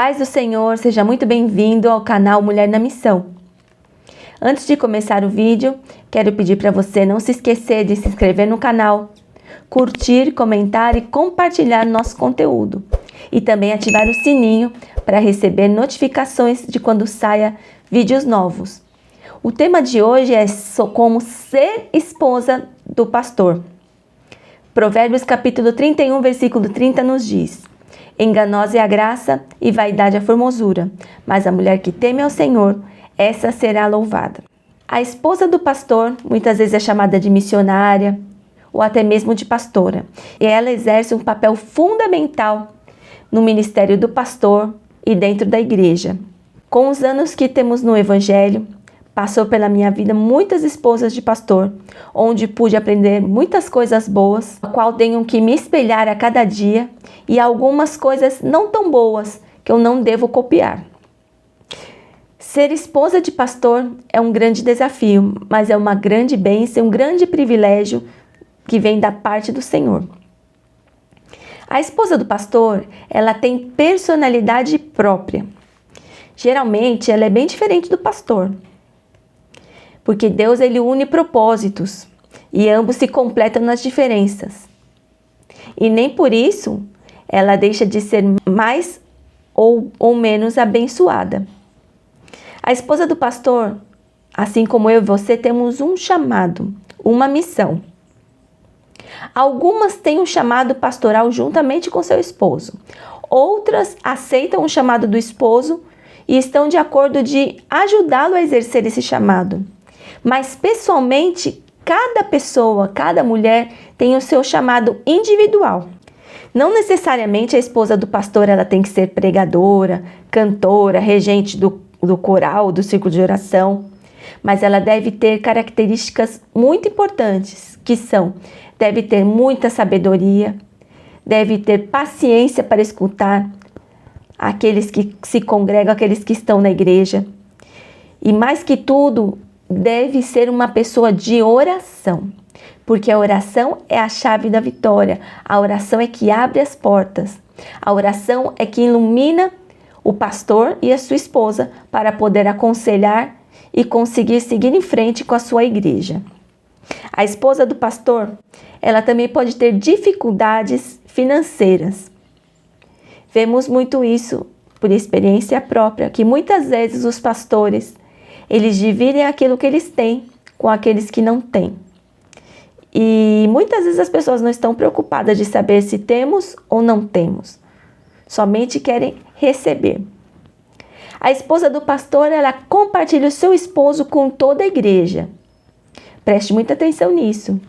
paz do Senhor, seja muito bem-vindo ao canal Mulher na Missão. Antes de começar o vídeo, quero pedir para você não se esquecer de se inscrever no canal, curtir, comentar e compartilhar nosso conteúdo. E também ativar o sininho para receber notificações de quando saia vídeos novos. O tema de hoje é como ser esposa do pastor. Provérbios capítulo 31, versículo 30 nos diz: enganosa é a graça e vaidade a formosura, mas a mulher que teme ao Senhor, essa será louvada. A esposa do pastor muitas vezes é chamada de missionária ou até mesmo de pastora, e ela exerce um papel fundamental no ministério do pastor e dentro da igreja. Com os anos que temos no Evangelho, passou pela minha vida muitas esposas de pastor, onde pude aprender muitas coisas boas, a qual tenho que me espelhar a cada dia, e algumas coisas não tão boas que eu não devo copiar. Ser esposa de pastor é um grande desafio, mas é uma grande bênção, um grande privilégio que vem da parte do Senhor. A esposa do pastor, ela tem personalidade própria. Geralmente, ela é bem diferente do pastor, porque Deus ele une propósitos e ambos se completam nas diferenças. E nem por isso ela deixa de ser mais ou menos abençoada. A esposa do pastor, assim como eu e você, temos um chamado, uma missão. Algumas têm um chamado pastoral juntamente com seu esposo. Outras aceitam o chamado do esposo e estão de acordo de ajudá-lo a exercer esse chamado. Mas pessoalmente, cada pessoa, cada mulher tem o seu chamado individual. Não necessariamente a esposa do pastor ela tem que ser pregadora, cantora, regente do coral, do círculo de oração, mas ela deve ter características muito importantes, que são: deve ter muita sabedoria, deve ter paciência para escutar aqueles que se congregam, aqueles que estão na igreja, e mais que tudo, deve ser uma pessoa de oração, porque a oração é a chave da vitória, a oração é que abre as portas, a oração é que ilumina o pastor e a sua esposa para poder aconselhar e conseguir seguir em frente com a sua igreja. A esposa do pastor, ela também pode ter dificuldades financeiras. Vemos muito isso por experiência própria, que muitas vezes os pastores eles dividem aquilo que eles têm com aqueles que não têm. E muitas vezes as pessoas não estão preocupadas de saber se temos ou não temos. Somente querem receber. A esposa do pastor, ela compartilha o seu esposo com toda a igreja. Preste muita atenção nisso.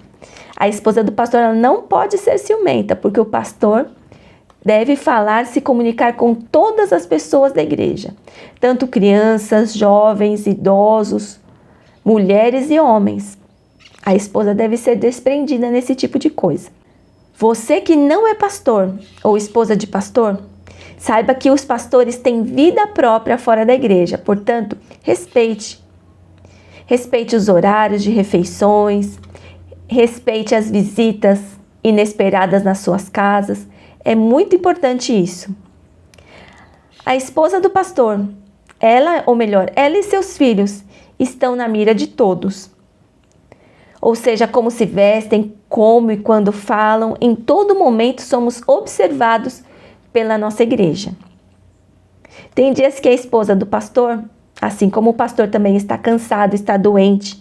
A esposa do pastor, ela não pode ser ciumenta, porque o pastor deve falar, se comunicar com todas as pessoas da igreja, tanto crianças, jovens, idosos, mulheres e homens. A esposa deve ser desprendida nesse tipo de coisa. Você que não é pastor ou esposa de pastor, saiba que os pastores têm vida própria fora da igreja, portanto, respeite. Respeite os horários de refeições, respeite as visitas inesperadas nas suas casas. É muito importante isso. A esposa do pastor, ela e seus filhos estão na mira de todos. Ou seja, como se vestem, como e quando falam, em todo momento somos observados pela nossa igreja. Tem dias que a esposa do pastor, assim como o pastor também está cansado, está doente,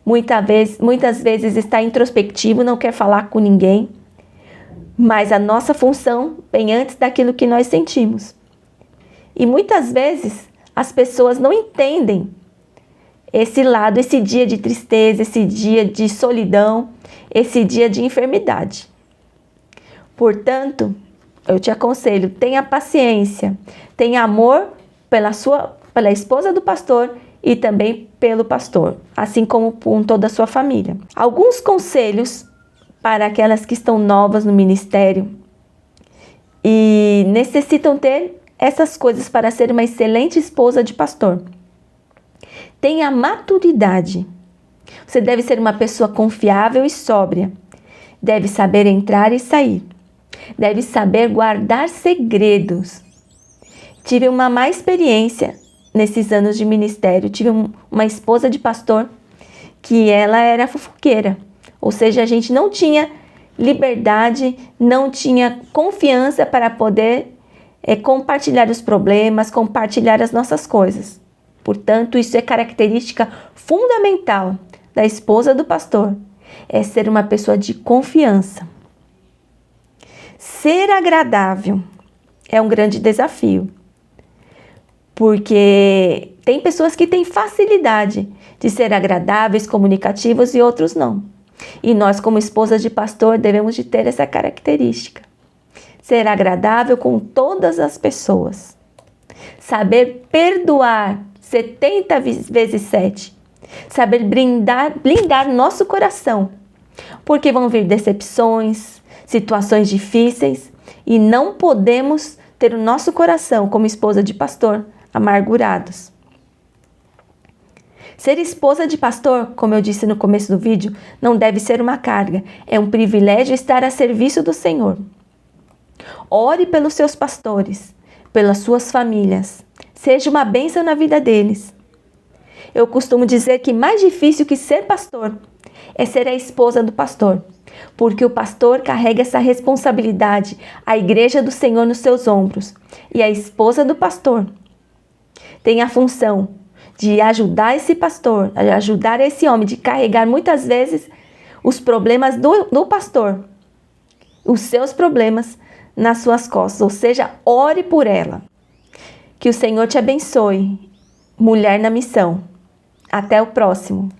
muitas vezes está introspectivo, não quer falar com ninguém, mas a nossa função vem antes daquilo que nós sentimos. E muitas vezes as pessoas não entendem esse lado, esse dia de tristeza, esse dia de solidão, esse dia de enfermidade. Portanto, eu te aconselho, tenha paciência, tenha amor pela esposa do pastor e também pelo pastor, assim como com toda a sua família. Alguns conselhos para aquelas que estão novas no ministério e necessitam ter essas coisas para ser uma excelente esposa de pastor. Tenha maturidade. Você deve ser uma pessoa confiável e sóbria. Deve saber entrar e sair. Deve saber guardar segredos. tive uma má experiência nesses anos de ministério. Tive uma esposa de pastor que ela era fofoqueira. Ou seja, a gente não tinha liberdade, não tinha confiança para poder compartilhar os problemas, compartilhar as nossas coisas. Portanto, isso é característica fundamental da esposa do pastor, é ser uma pessoa de confiança. Ser agradável é um grande desafio, porque tem pessoas que têm facilidade de ser agradáveis, comunicativos e outros não. E nós, como esposas de pastor, devemos de ter essa característica. Ser agradável com todas as pessoas. Saber perdoar 70 vezes 7. Saber blindar nosso coração. Porque vão vir decepções, situações difíceis e não podemos ter o nosso coração, como esposa de pastor, amargurados. Ser esposa de pastor, como eu disse no começo do vídeo, não deve ser uma carga. É um privilégio estar a serviço do Senhor. Ore pelos seus pastores, pelas suas famílias. Seja uma bênção na vida deles. Eu costumo dizer que mais difícil que ser pastor é ser a esposa do pastor, porque o pastor carrega essa responsabilidade, a igreja do Senhor nos seus ombros, e a esposa do pastor tem a função de ajudar esse pastor, de ajudar esse homem, de carregar muitas vezes os problemas do pastor, os seus problemas nas suas costas, ou seja, ore por ela. Que o Senhor te abençoe, mulher na missão. Até o próximo.